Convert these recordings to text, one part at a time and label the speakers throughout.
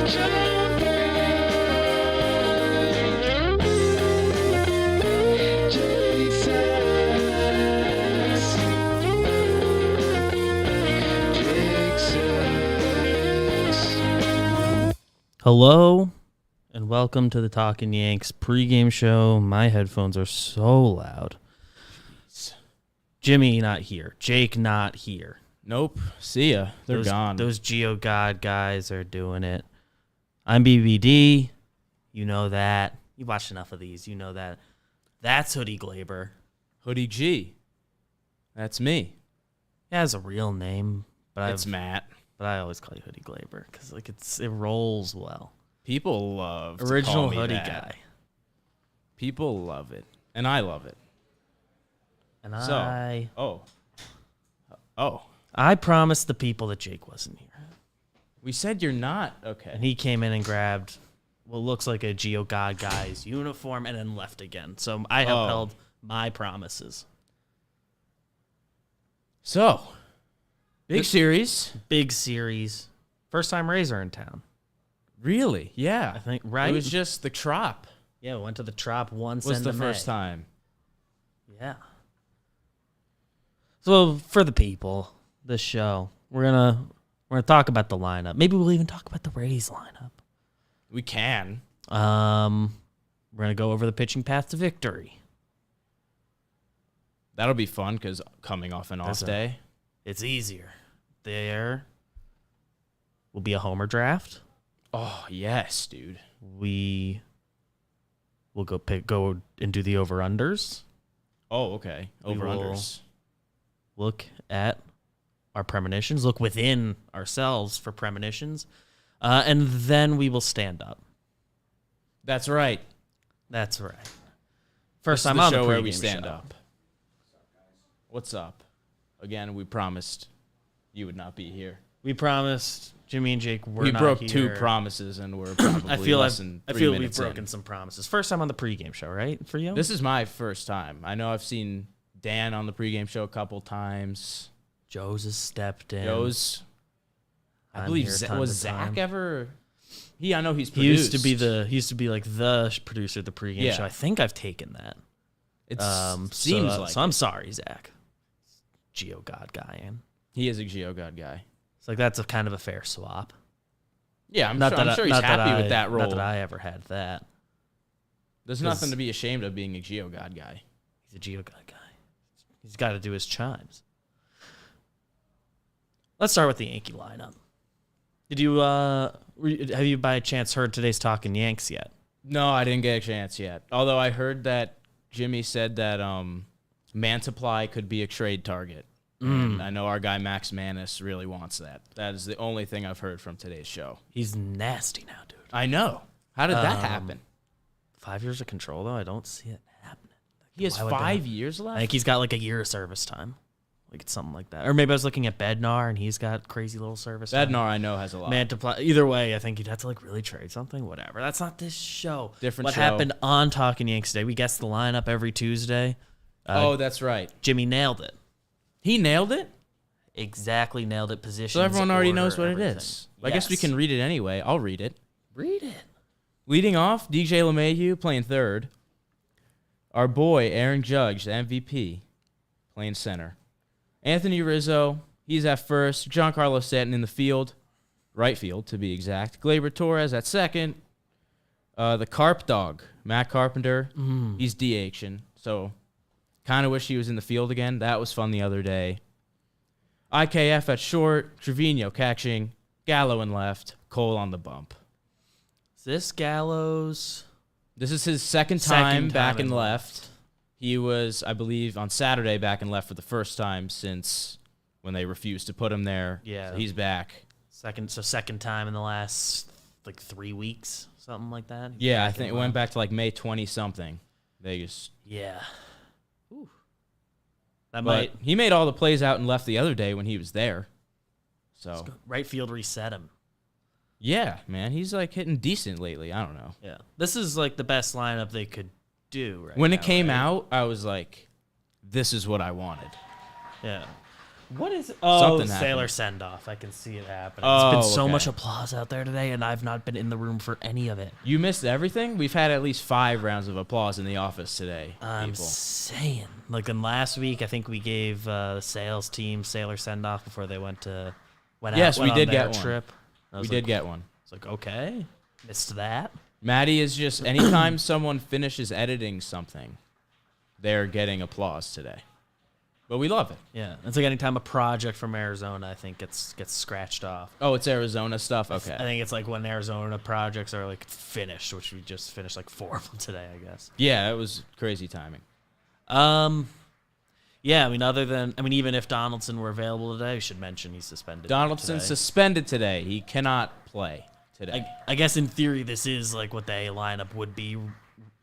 Speaker 1: Hello, and welcome to the Talkin Yanks pregame show. My headphones are so loud. Jimmy not here. Jake not here.
Speaker 2: Nope. See ya. They're gone.
Speaker 1: Those Geo God guys are doing it. I'm BBD. You know that. You watched enough of these. You know that. That's Hoodie Glaber.
Speaker 2: Hoodie G. That's me.
Speaker 1: He has a real name, but
Speaker 2: It's Matt.
Speaker 1: But I always call you Hoodie Glaber because it rolls well.
Speaker 2: People love to
Speaker 1: Original
Speaker 2: call me
Speaker 1: hoodie
Speaker 2: that.
Speaker 1: guy.
Speaker 2: People love it, and I love it.
Speaker 1: And I promised the people that Jake wasn't here.
Speaker 2: We said you're not. Okay.
Speaker 1: And he came in and grabbed what looks like a Geo God guy's uniform and then left again. So I have held my promises.
Speaker 2: So, big series.
Speaker 1: Big series. First time Rays are in town.
Speaker 2: Really? Yeah.
Speaker 1: I think, right?
Speaker 2: It was just the Trop.
Speaker 1: Yeah, we went to the Trop once.
Speaker 2: Was the first time.
Speaker 1: Yeah. So for the people, this show, we're gonna talk about the lineup. Maybe we'll even talk about the Rays lineup.
Speaker 2: We can.
Speaker 1: We're gonna go over the pitching path to victory.
Speaker 2: That'll be fun because coming off an off day,
Speaker 1: it's easier. There will be a homer draft.
Speaker 2: Oh yes, dude.
Speaker 1: We will go and do the over-unders.
Speaker 2: Oh, okay. Over-unders.
Speaker 1: Look at our premonitions. Look within ourselves for premonitions. And then we will stand up.
Speaker 2: That's right.
Speaker 1: That's right. First time
Speaker 2: on
Speaker 1: on
Speaker 2: the
Speaker 1: the
Speaker 2: show where we
Speaker 1: pregame
Speaker 2: stand
Speaker 1: show.
Speaker 2: up. What's up? Again, we promised you would not be here.
Speaker 1: We promised Jimmy and Jake were
Speaker 2: we
Speaker 1: not
Speaker 2: broke
Speaker 1: here.
Speaker 2: 2 promises and we're probably
Speaker 1: I feel
Speaker 2: less than 3
Speaker 1: we've
Speaker 2: minutes
Speaker 1: broken
Speaker 2: in.
Speaker 1: some promises. First time on the pregame show, right? For you?
Speaker 2: This is my first time. I know I've seen Dan on the pregame show a couple times.
Speaker 1: Joe's has stepped in.
Speaker 2: I believe was Zach ever? I know he's produced.
Speaker 1: He used to be like the producer of the pregame show. I think I've taken that.
Speaker 2: It seems like.
Speaker 1: So I'm sorry, Zach. Geo God guy, and
Speaker 2: he is a Geo God guy.
Speaker 1: It's like that's a kind of a fair swap.
Speaker 2: Yeah, I'm sure he's happy with that role.
Speaker 1: Not that I ever had that.
Speaker 2: There's nothing to be ashamed of being a Geo God guy.
Speaker 1: He's a Geo God guy. He's got to do his chimes. Let's start with the Yankee lineup. Did you have you by chance heard today's Talkin Yanks yet?
Speaker 2: No, I didn't get a chance yet. Although I heard that Jimmy said that Mantiply could be a trade target. And I know our guy Max Manus really wants that. That is the only thing I've heard from today's show.
Speaker 1: He's nasty now, dude.
Speaker 2: I know. How did that happen?
Speaker 1: 5 years of control, though? I don't see it happening.
Speaker 2: He has 5 years left?
Speaker 1: I think he's got like a year of service time. Like it's something like that. Or maybe I was looking at Bednar, and he's got crazy little service time.
Speaker 2: Bednar, I know, has a lot.
Speaker 1: Mantiply. Either way, I think you'd have to like really trade something. Whatever. That's not this show.
Speaker 2: What
Speaker 1: happened on Talkin Yanks Day? We guess the lineup every Tuesday.
Speaker 2: That's right.
Speaker 1: Jimmy nailed it.
Speaker 2: He nailed it?
Speaker 1: Exactly nailed it. Positions.
Speaker 2: So everyone already
Speaker 1: order,
Speaker 2: knows what
Speaker 1: everything.
Speaker 2: it is. Yes. I guess we can read it anyway. I'll read it.
Speaker 1: Read it.
Speaker 2: Leading off, DJ LeMahieu playing third. Our boy, Aaron Judge, the MVP, playing center. Anthony Rizzo, he's at first. Giancarlo Stanton in the field. Right field, to be exact. Gleyber Torres at second. The Carp Dog, Matt Carpenter, he's DHing. So kind of wish he was in the field again. That was fun the other day. IKF at short. Trevino catching. Gallo in left. Cole on the bump.
Speaker 1: Is this Gallo's?
Speaker 2: This is his second time back in left. He was, I believe, on Saturday back in left for the first time since when they refused to put him there.
Speaker 1: Yeah.
Speaker 2: So he's back.
Speaker 1: Second time in the last like 3 weeks, something like that.
Speaker 2: Yeah, I think it went back to like May 20-something. Vegas.
Speaker 1: Yeah. Ooh.
Speaker 2: He made all the plays out and left the other day when he was there. So
Speaker 1: right field reset him.
Speaker 2: Yeah, man, he's like hitting decent lately. I don't know.
Speaker 1: Yeah, this is like the best lineup they could do.
Speaker 2: When it came out, I was like, "This is what I wanted."
Speaker 1: Yeah. What is it?
Speaker 2: Something
Speaker 1: Sailor
Speaker 2: happened.
Speaker 1: send-off. I can see it happening.
Speaker 2: Oh,
Speaker 1: It's been so
Speaker 2: okay.
Speaker 1: much applause out there today, and I've not been in the room for any of it.
Speaker 2: You missed everything? We've had at least 5 rounds of applause in the office today,
Speaker 1: I'm
Speaker 2: people.
Speaker 1: saying. Like, in last week, I think we gave the sales team Sailor send-off before they went
Speaker 2: Yes, we
Speaker 1: on
Speaker 2: did
Speaker 1: their
Speaker 2: get one.
Speaker 1: trip. I
Speaker 2: We
Speaker 1: was
Speaker 2: did
Speaker 1: like,
Speaker 2: get one.
Speaker 1: It's like, okay, missed that.
Speaker 2: Maddie is just, anytime someone finishes editing something, they're getting applause today. But we love it.
Speaker 1: Yeah, it's like anytime a project from Arizona, I think gets scratched off.
Speaker 2: Oh, it's Arizona stuff? Okay.
Speaker 1: I think it's like when Arizona projects are like finished, which we just finished like 4 of them today, I guess.
Speaker 2: Yeah, it was crazy timing.
Speaker 1: Yeah, even if Donaldson were available today, we should mention he's suspended.
Speaker 2: Donaldson's
Speaker 1: today.
Speaker 2: suspended today. He cannot play today.
Speaker 1: I guess in theory, this is like what the A lineup would be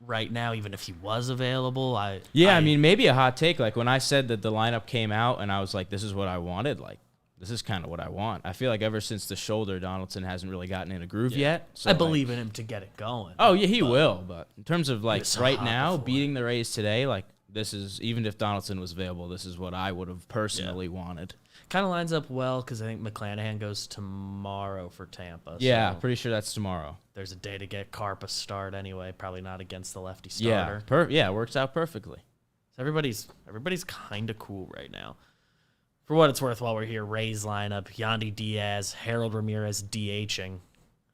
Speaker 1: right now, even if he was available. I
Speaker 2: mean, maybe a hot take. Like when I said that the lineup came out and I was like, this is what I wanted, like, this is kind of what I want. I feel like ever since the shoulder, Donaldson hasn't really gotten in a groove yet. So
Speaker 1: I believe in him to get it going.
Speaker 2: Oh, yeah, he will. But in terms of like
Speaker 1: was so
Speaker 2: right
Speaker 1: hot
Speaker 2: now,
Speaker 1: before.
Speaker 2: beating the Rays today, like this is, even if Donaldson was available, this is what I would have personally wanted.
Speaker 1: Kind of lines up well because I think McClanahan goes tomorrow for Tampa.
Speaker 2: Yeah,
Speaker 1: so
Speaker 2: pretty sure that's tomorrow.
Speaker 1: there's a day to get Carp a start anyway. Probably not against the lefty starter.
Speaker 2: Yeah, it works out perfectly.
Speaker 1: So everybody's kind of cool right now. For what it's worth, while we're here, Rays lineup: Yandy Diaz, Harold Ramirez DHing,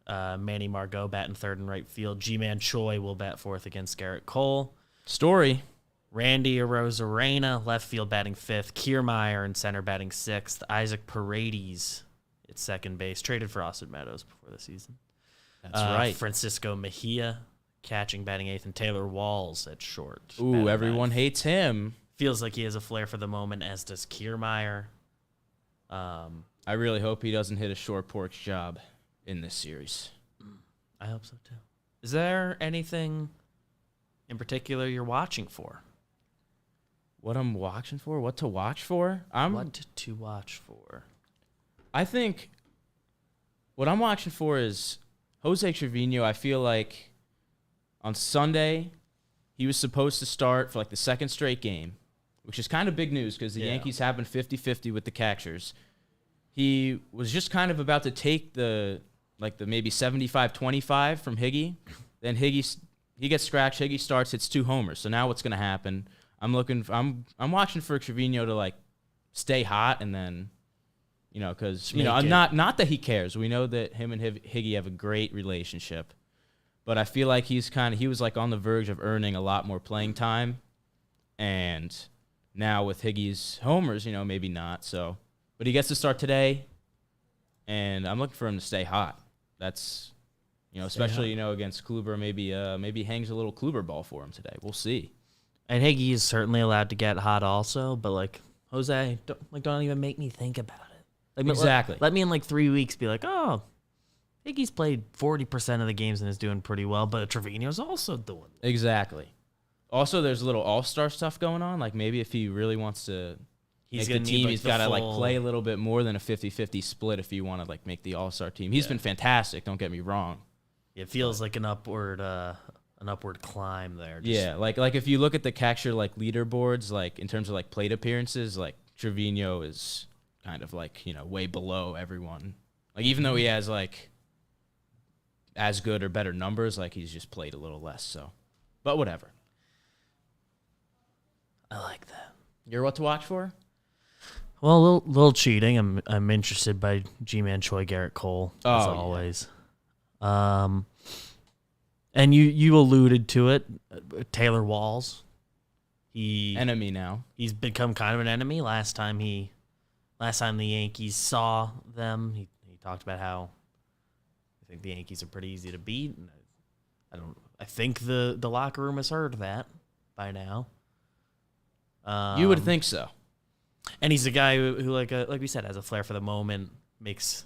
Speaker 1: Manny Margot batting third and right field. G-Man Choi will bat fourth against Garrett Cole.
Speaker 2: Story.
Speaker 1: Randy Arozarena, left field batting fifth. Kiermaier in center batting sixth. Isaac Paredes at second base, traded for Austin Meadows before the season.
Speaker 2: That's right.
Speaker 1: Francisco Mejia catching batting eighth, and Taylor Walls at short.
Speaker 2: Ooh,
Speaker 1: batting
Speaker 2: everyone
Speaker 1: ninth.
Speaker 2: hates him.
Speaker 1: Feels like he has a flair for the moment, as does Kiermaier.
Speaker 2: I really hope he doesn't hit a short porch job in this series.
Speaker 1: I hope so too. Is there anything in particular you're watching for?
Speaker 2: What I'm watching for? What to watch for?
Speaker 1: What to watch for?
Speaker 2: I think what I'm watching for is Jose Trevino. I feel like on Sunday he was supposed to start for like the second straight game, which is kind of big news because the Yankees have been 50-50 with the catchers. He was just kind of about to take the maybe 75-25 from Higgy. Then he gets scratched. Higgy starts, hits 2 homers. So now what's going to happen? I'm watching for Trevino to like stay hot, and then because not that he cares. We know that him and Higgy have a great relationship, but I feel like he was like on the verge of earning a lot more playing time, and now with Higgy's homers, maybe not. So, but he gets to start today, and I'm looking for him to stay hot. That's especially against Kluber. Maybe hangs a little Kluber ball for him today. We'll see.
Speaker 1: And Higgy is certainly allowed to get hot also, but like Jose, don't even make me think about it. Like,
Speaker 2: Exactly.
Speaker 1: Let me in like 3 weeks be like, oh, Higgy's played 40% of the games and is doing pretty well, but Trevino's also doing it.
Speaker 2: Exactly. Also, there's a little all-star stuff going on. Like maybe if he really wants to make the team, he's got to like play a little bit more than a 50-50 split if you want to like make the all-star team. He's been fantastic. Don't get me wrong.
Speaker 1: It feels like an upward climb there.
Speaker 2: Like if you look at the catcher like leaderboards, like in terms of like plate appearances, like Trevino is kind of like way below everyone. Like even though he has like as good or better numbers, like he's just played a little less. So, but whatever.
Speaker 1: I like that.
Speaker 2: You're what to watch for?
Speaker 1: Well, a little cheating. I'm interested by G-Man Choi, Garrett Cole, as always. And you alluded to it, Taylor Walls.
Speaker 2: Enemy now.
Speaker 1: He's become kind of an enemy. Last time the Yankees saw them, he talked about how I think the Yankees are pretty easy to beat. And I think the locker room has heard that by now.
Speaker 2: You would think so.
Speaker 1: And he's a guy who like we said, has a flair for the moment, makes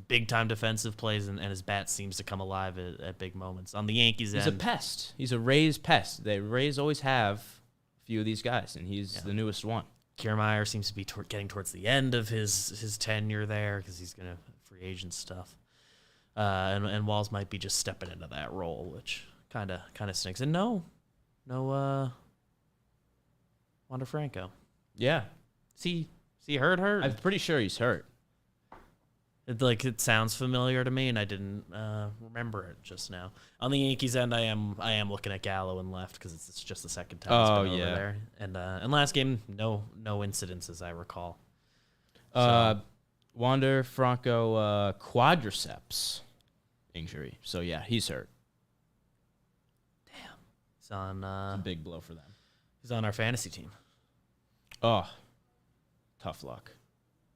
Speaker 1: big time defensive plays, and his bat seems to come alive at big moments. On the Yankees
Speaker 2: He's
Speaker 1: end,
Speaker 2: a pest. He's a Rays pest. The Rays always have a few of these guys, and he's the newest one.
Speaker 1: Kiermaier seems to be getting towards the end of his tenure there because he's gonna free agent stuff, and Walls might be just stepping into that role, which kind of stinks. And no, Wander Franco.
Speaker 2: Yeah.
Speaker 1: See he hurt?
Speaker 2: I'm pretty sure he's hurt.
Speaker 1: It sounds familiar to me, and I didn't remember it just now. On the Yankees end, I am looking at Gallo and left because it's just the second time he's been over there. And last game, no incidents as I recall.
Speaker 2: Wander Franco quadriceps injury. So yeah, he's hurt.
Speaker 1: Damn, he's on.
Speaker 2: It's a big blow for them.
Speaker 1: He's on our fantasy team.
Speaker 2: Oh, tough luck.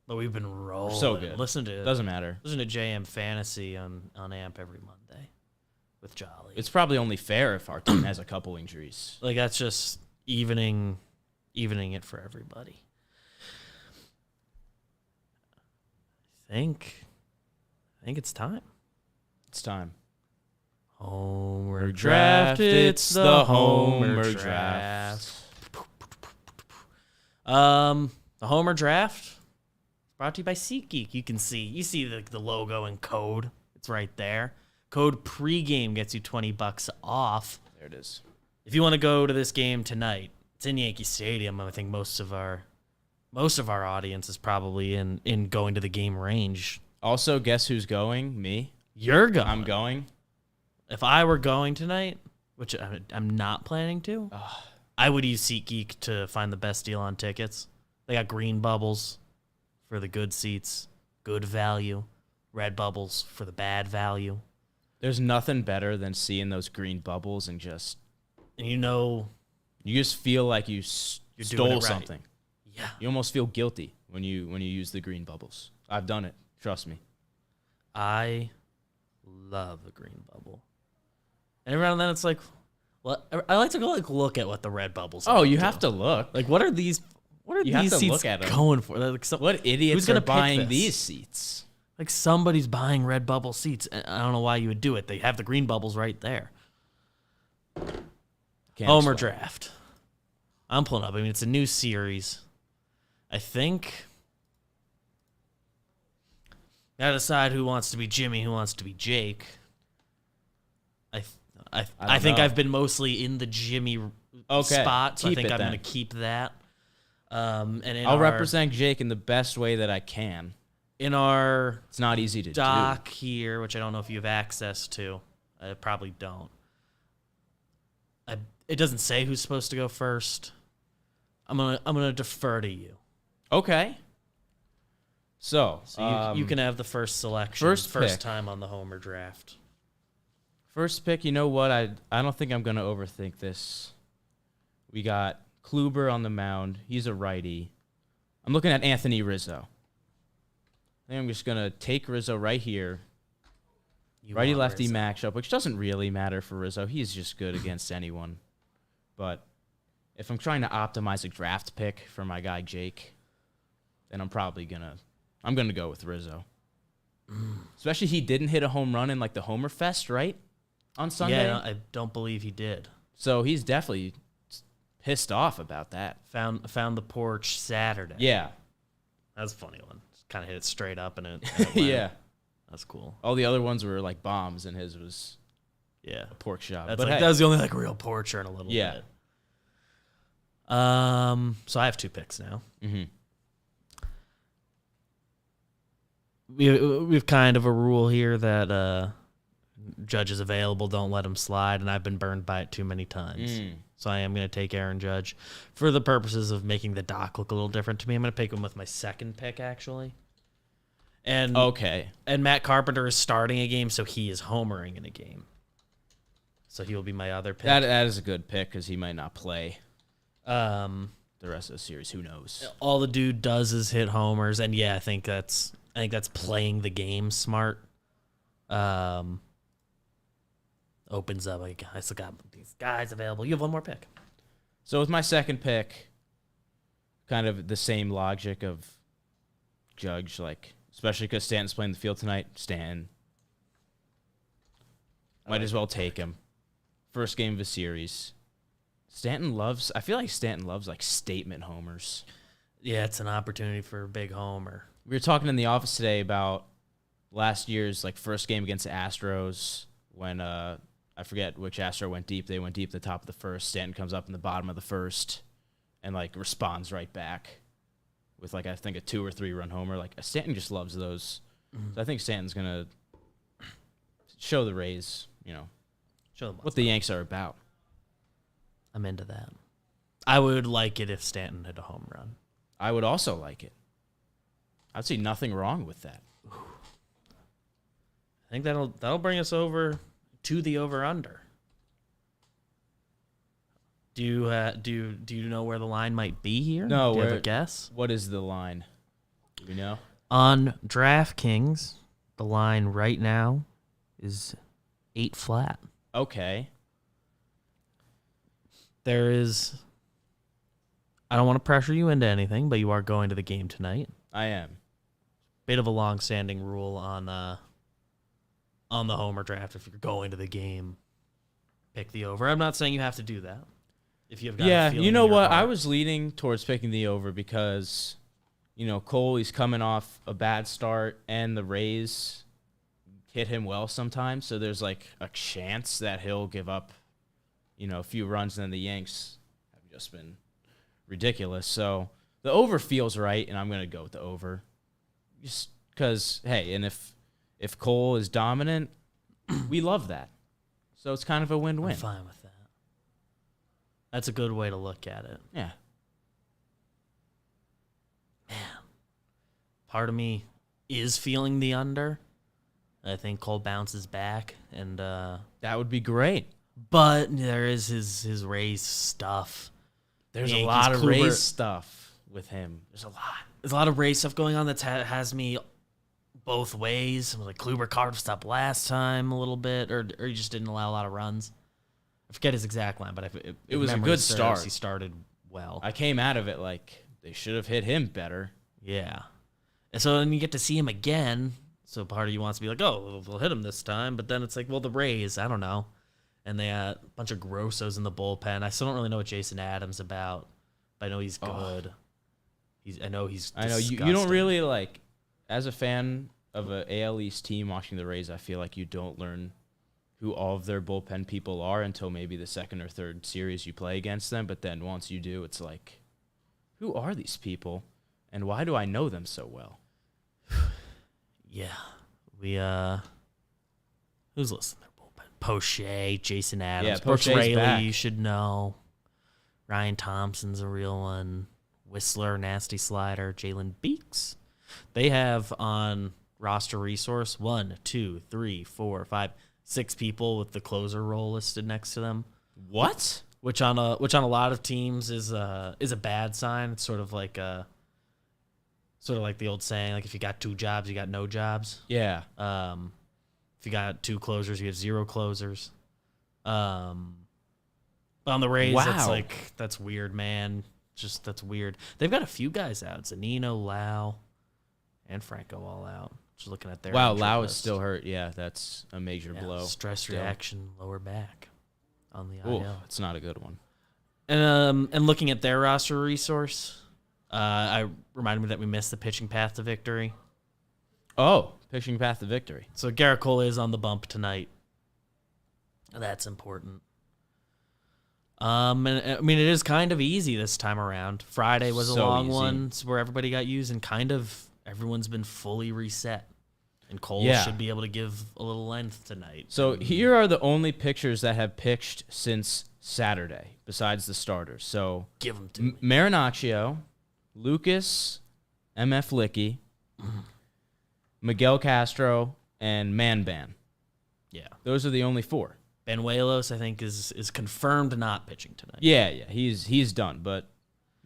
Speaker 1: But we've been rolling.
Speaker 2: So good. Doesn't matter.
Speaker 1: Listen to JM Fantasy on AMP every Monday with Jolly.
Speaker 2: It's probably only fair if our team has a couple injuries.
Speaker 1: Like that's just evening it for everybody. I think it's time.
Speaker 2: It's time.
Speaker 1: Homer draft. It's the Homer draft. The Homer draft. Brought to you by SeatGeek. You see the logo and code. It's right there. Code pregame gets you $20 off.
Speaker 2: There it is.
Speaker 1: If you want to go to this game tonight, it's in Yankee Stadium. I think most of our audience is probably in going to the game range.
Speaker 2: Also, guess who's going? Me.
Speaker 1: You're going.
Speaker 2: I'm going.
Speaker 1: If I were going tonight, which I'm not planning to, I would use SeatGeek to find the best deal on tickets. They got green bubbles for the good seats, good value, red bubbles for the bad value.
Speaker 2: There's nothing better than seeing those green bubbles and
Speaker 1: you
Speaker 2: just feel like you stole something.
Speaker 1: Yeah.
Speaker 2: You almost feel guilty when you use the green bubbles. I've done it. Trust me.
Speaker 1: I love the green bubble. And every now and then it's like, well, I like to go look at what the red bubbles are.
Speaker 2: Oh, you have to look.
Speaker 1: Like, what are these seats going for? Like,
Speaker 2: what idiots are buying these seats?
Speaker 1: Like, somebody's buying red bubble seats. I don't know why you would do it. They have the green bubbles right there. Homer draft. I'm pulling up. I mean, it's a new series. I think. Gotta decide who wants to be Jimmy, who wants to be Jake. I think I've been mostly in the Jimmy spot, so I think I'm going to keep that.
Speaker 2: I'll represent Jake in the best way that I can.
Speaker 1: In our
Speaker 2: it's not easy to
Speaker 1: doc here, which I don't know if you have access to. I probably don't. It doesn't say who's supposed to go first. I'm gonna defer to you.
Speaker 2: Okay. So
Speaker 1: you can have the first selection. First time on the Homer draft.
Speaker 2: First pick. You know what? I don't think I'm gonna overthink this. We got Kluber on the mound. He's a righty. I'm looking at Anthony Rizzo. I think I'm just gonna take Rizzo right here. Righty-lefty matchup, which doesn't really matter for Rizzo. He's just good against anyone. But if I'm trying to optimize a draft pick for my guy Jake, then I'm gonna go with Rizzo. Especially he didn't hit a home run in like the Homer Fest, right? On Sunday.
Speaker 1: Yeah, I don't believe he did.
Speaker 2: So he's definitely pissed off about that.
Speaker 1: Found the porch Saturday.
Speaker 2: Yeah.
Speaker 1: That's a funny one. Just kind of hit it straight up and it
Speaker 2: yeah.
Speaker 1: That's cool.
Speaker 2: All the other ones were like bombs, and his was
Speaker 1: a
Speaker 2: pork shop.
Speaker 1: That was the only like real porcher in a little bit. So I have two picks now.
Speaker 2: Mm-hmm.
Speaker 1: We've kind of a rule here that Judge is available, don't let him slide, and I've been burned by it too many times. So I am going to take Aaron Judge for the purposes of making the doc look a little different to me. I'm going to pick him with my second pick, actually. And Matt Carpenter is starting a game, so he is homering in a game. So he will be my other pick.
Speaker 2: That is a good pick because he might not play
Speaker 1: the
Speaker 2: rest of the series. Who knows?
Speaker 1: All the dude does is hit homers, and I think that's playing the game smart. Opens up like I still got these guys available. You have one more pick.
Speaker 2: So with my second pick, kind of the same logic of Judge, like. Especially because Stanton's playing the field tonight. Stanton. Might as well take him. First game of the series. I feel like Stanton loves like statement homers.
Speaker 1: Yeah, it's an opportunity for a big homer.
Speaker 2: We were talking in the office today about last year's like first game against the Astros when I forget which Astro went deep. They went deep at the top of the first. Stanton comes up in the bottom of the first and like responds right back with like I think a 2 or 3 run homer. Like Stanton just loves those. So I think Stanton's gonna show the Rays,
Speaker 1: Show them
Speaker 2: what the Yanks are about.
Speaker 1: I'm into that. I would like it if Stanton hit a home run.
Speaker 2: I would also like it. I'd see nothing wrong with that.
Speaker 1: I think that'll bring us over to the over/under. Do you know where the line might be here?
Speaker 2: No,
Speaker 1: do you have a guess?
Speaker 2: What is the line? Do we know?
Speaker 1: On DraftKings, the line right now is 8 flat.
Speaker 2: Okay.
Speaker 1: There is. I don't want to pressure you into anything, but you are going to the game tonight.
Speaker 2: I am.
Speaker 1: Bit of a long-standing rule on the homer draft. If you're going to the game, pick the over. I'm not saying you have to do that. If you've got a feeling
Speaker 2: you know
Speaker 1: in your
Speaker 2: what? I
Speaker 1: heart.
Speaker 2: was leaning towards picking the over because, Cole, he's coming off a bad start, and the Rays hit him well sometimes. So there's like a chance that he'll give up, a few runs, and then the Yanks have just been ridiculous. So the over feels right, and I'm going to go with the over. Just because, hey, and if Cole is dominant, we love that. So it's kind of a win-win.
Speaker 1: I'm fine with that. That's a good way to look at it.
Speaker 2: Yeah.
Speaker 1: Man, part of me is feeling the under. I think Cole bounces back, and
Speaker 2: That would be great.
Speaker 1: but there is his Rays stuff.
Speaker 2: There's
Speaker 1: Yankees,
Speaker 2: a lot of
Speaker 1: Kluber.
Speaker 2: Rays stuff with him. There's a lot.
Speaker 1: There's a lot of Rays stuff going on that has me both ways. Like Kluber carved up last time a little bit, or he just didn't allow a lot of runs. I forget his exact line, but
Speaker 2: It was a
Speaker 1: memory
Speaker 2: good
Speaker 1: serves,
Speaker 2: start.
Speaker 1: He started well.
Speaker 2: I came out of it like they should have hit him better.
Speaker 1: Yeah. And so then you get to see him again. So part of you wants to be like, oh, we'll hit him this time. But then it's like, well, the Rays, I don't know. And they had a bunch of grossos in the bullpen. I still don't really know what Jason Adams about, but I know he's good. I know he's
Speaker 2: you don't
Speaker 1: disgusting.
Speaker 2: really like, as a fan of an AL East team watching the Rays, I feel like you don't learn who all of their bullpen people are until maybe the second or third series you play against them. But then once you do, it's like, who are these people? And why do I know them so well?
Speaker 1: Yeah. We, who's listening to their bullpen? Poche, Jason Adams.
Speaker 2: Yeah,
Speaker 1: Brooks
Speaker 2: Poche's
Speaker 1: Raley,
Speaker 2: back.
Speaker 1: you should know. Ryan Thompson's a real one. Whistler, nasty slider. Jalen Beeks. They have on roster resource 1, 2, 3, 4, 5, 6 people with the closer role listed next to them.
Speaker 2: What?
Speaker 1: Which on a lot of teams is a bad sign. It's sort of like the old saying, like if you got 2 jobs, you got no jobs.
Speaker 2: Yeah.
Speaker 1: If you got 2 closers, you have 0 closers. But on the Rays,
Speaker 2: Wow.
Speaker 1: that's weird, man. Just that's weird. They've got a few guys out. Zanino, Lau, and Franco all out. Just looking at their
Speaker 2: Wow,
Speaker 1: injured
Speaker 2: Lau is
Speaker 1: list.
Speaker 2: still hurt. Yeah, that's a major blow.
Speaker 1: Stress
Speaker 2: still.
Speaker 1: reaction, lower back on the
Speaker 2: Ooh,
Speaker 1: IL.
Speaker 2: it's not a good one.
Speaker 1: And looking at their roster resource, I reminded me that we missed the pitching path to victory.
Speaker 2: Oh, pitching path to victory.
Speaker 1: So Garrett Cole is on the bump tonight. That's important. And I mean, it is kind of easy this time around. Friday was a
Speaker 2: So
Speaker 1: long
Speaker 2: easy.
Speaker 1: one where everybody got used, and kind of everyone's been fully reset. And Cole
Speaker 2: Yeah.
Speaker 1: should be able to give a little length tonight.
Speaker 2: So here are the only pitchers that have pitched since Saturday, besides the starters. So
Speaker 1: Give them to me.
Speaker 2: Marinaccio, Lucas, MF Licky, Miguel Castro, and Manban.
Speaker 1: Yeah.
Speaker 2: Those are the only 4.
Speaker 1: Benuelos, I think, is confirmed not pitching tonight.
Speaker 2: Yeah, he's done. But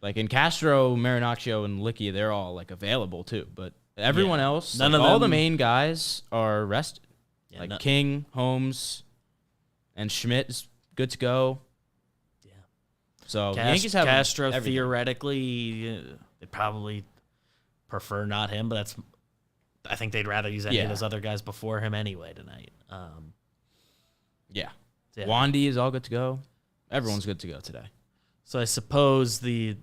Speaker 2: like in Castro, Marinaccio, and Licky, they're all like available too. But everyone else,
Speaker 1: None
Speaker 2: like,
Speaker 1: of
Speaker 2: all the
Speaker 1: them-
Speaker 2: main guys are rested.
Speaker 1: Yeah,
Speaker 2: Like
Speaker 1: no-
Speaker 2: King, Holmes, and Schmidt is good to go.
Speaker 1: Yeah.
Speaker 2: So the Yankees have
Speaker 1: Castro,
Speaker 2: everything.
Speaker 1: theoretically, they'd probably prefer not him, but I think they'd rather use any of
Speaker 2: Yeah.
Speaker 1: those other guys before him anyway tonight.
Speaker 2: Yeah.
Speaker 1: Yeah.
Speaker 2: Wandy is all good to go. Everyone's good to go today.
Speaker 1: So I suppose the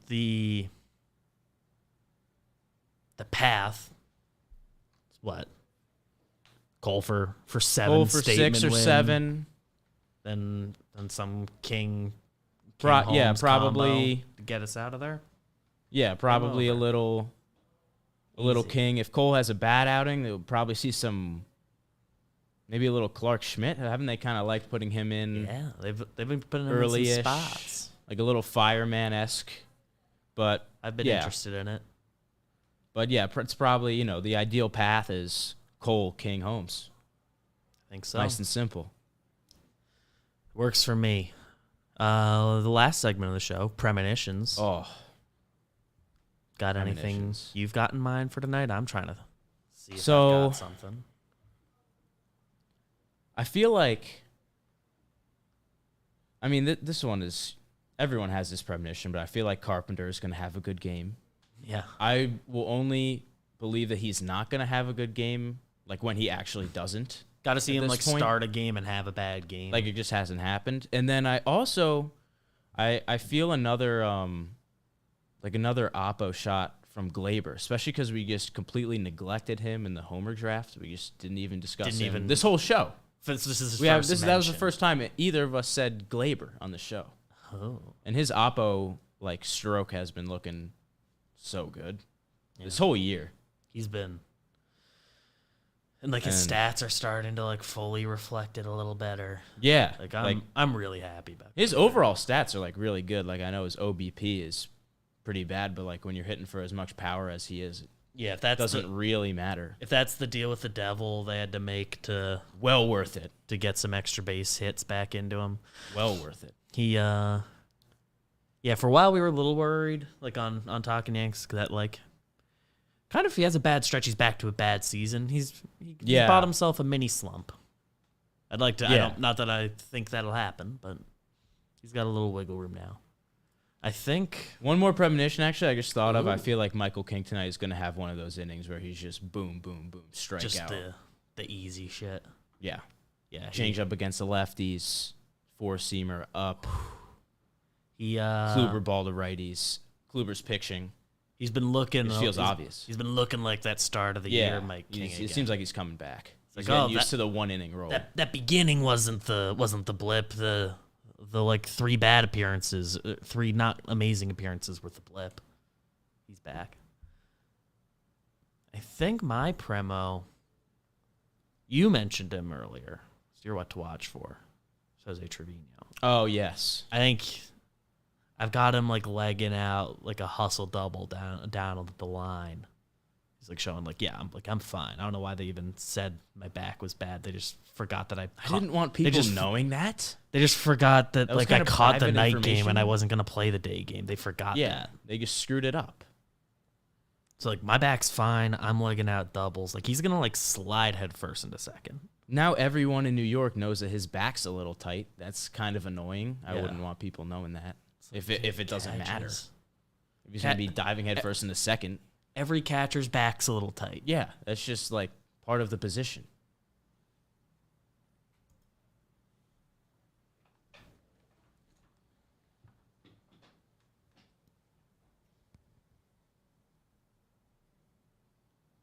Speaker 1: path is what? Cole for 7
Speaker 2: Cole for
Speaker 1: statement
Speaker 2: 6 or
Speaker 1: win,
Speaker 2: 7.
Speaker 1: then some King
Speaker 2: Yeah,
Speaker 1: Holmes
Speaker 2: probably.
Speaker 1: combo to get us out of there.
Speaker 2: Yeah, probably a
Speaker 1: over.
Speaker 2: little a little
Speaker 1: Easy.
Speaker 2: King. If Cole has a bad outing, they'll probably see maybe a little Clark Schmidt. Haven't they kind of liked putting him in?
Speaker 1: Yeah, they've been putting him in
Speaker 2: Early-ish,
Speaker 1: some spots.
Speaker 2: like a little fireman-esque. But
Speaker 1: I've been interested in it.
Speaker 2: But yeah, it's probably, the ideal path is Cole, King, Holmes.
Speaker 1: I think so.
Speaker 2: Nice and simple.
Speaker 1: Works for me. The last segment of the show, premonitions.
Speaker 2: Oh,
Speaker 1: Got anything
Speaker 2: premonitions.
Speaker 1: you've got in mind for tonight? I'm trying to see if
Speaker 2: So-
Speaker 1: I've got something.
Speaker 2: I feel like, this one is, everyone has this premonition, but I feel like Carpenter is going to have a good game.
Speaker 1: Yeah.
Speaker 2: I will only believe that he's not going to have a good game, like when he actually doesn't.
Speaker 1: Got to see
Speaker 2: At
Speaker 1: him
Speaker 2: this point-
Speaker 1: start a game and have a bad game.
Speaker 2: Like it just hasn't happened. And then I also, I feel another Oppo shot from Glaber, especially because we just completely neglected him in the Homer draft. We just didn't even discuss him this whole show.
Speaker 1: This is his
Speaker 2: That
Speaker 1: first
Speaker 2: was the
Speaker 1: mention.
Speaker 2: first time either of us said Glaber on the show.
Speaker 1: Oh.
Speaker 2: And his Oppo stroke has been looking so good this whole year.
Speaker 1: He's been, and his stats are starting to fully reflect it a little better.
Speaker 2: Yeah,
Speaker 1: I'm really happy about
Speaker 2: his overall stats are really good. I know his OBP is pretty bad, but when you're hitting for as much power as he is,
Speaker 1: Yeah, if that's
Speaker 2: doesn't really matter.
Speaker 1: If that's the deal with the Devil they had to make to
Speaker 2: Well worth it.
Speaker 1: to get some extra base hits back into him.
Speaker 2: Well worth it.
Speaker 1: He for a while we were a little worried on Talkin Yanks that kind of if he has a bad stretch he's back to a bad season. He's bought himself a mini slump. I'd like to not that I think that'll happen, but he's got a little wiggle room now. I think
Speaker 2: one more premonition actually I just thought of. I feel like Michael King tonight is going to have one of those innings where he's just boom boom boom strike
Speaker 1: just
Speaker 2: out.
Speaker 1: the easy shit.
Speaker 2: Yeah.
Speaker 1: Change
Speaker 2: up against the lefties, four-seamer up.
Speaker 1: He
Speaker 2: Kluber ball to righties. Kluber's pitching.
Speaker 1: He's been looking.
Speaker 2: It feels obvious.
Speaker 1: He's been looking like that start of the year, Mike King.
Speaker 2: It seems like he's coming back. He's
Speaker 1: like,
Speaker 2: getting used to the one-inning roll.
Speaker 1: That beginning wasn't the blip. The 3 bad appearances, 3 not amazing appearances were the blip. He's back. I think my premo. You mentioned him earlier. So you're what to watch for. Jose Trevino.
Speaker 2: Oh yes.
Speaker 1: I think I've got him legging out a hustle double down the line. He's showing I'm fine. I don't know why they even said my back was bad. They just forgot that I
Speaker 2: didn't want people knowing that.
Speaker 1: They just forgot that
Speaker 2: was
Speaker 1: I
Speaker 2: kind of
Speaker 1: caught the
Speaker 2: private
Speaker 1: night game
Speaker 2: information.
Speaker 1: and I wasn't gonna play the day game. They forgot that.
Speaker 2: They just screwed it up.
Speaker 1: So my back's fine. I'm legging out doubles. He's gonna slide head first into second.
Speaker 2: Now everyone in New York knows that his back's a little tight. That's kind of annoying. I
Speaker 1: Yeah.
Speaker 2: wouldn't want people knowing that. If it doesn't matter.
Speaker 1: Catches.
Speaker 2: If he's gonna be diving head first into second.
Speaker 1: Every catcher's back's a little tight.
Speaker 2: Yeah, that's just part of the position.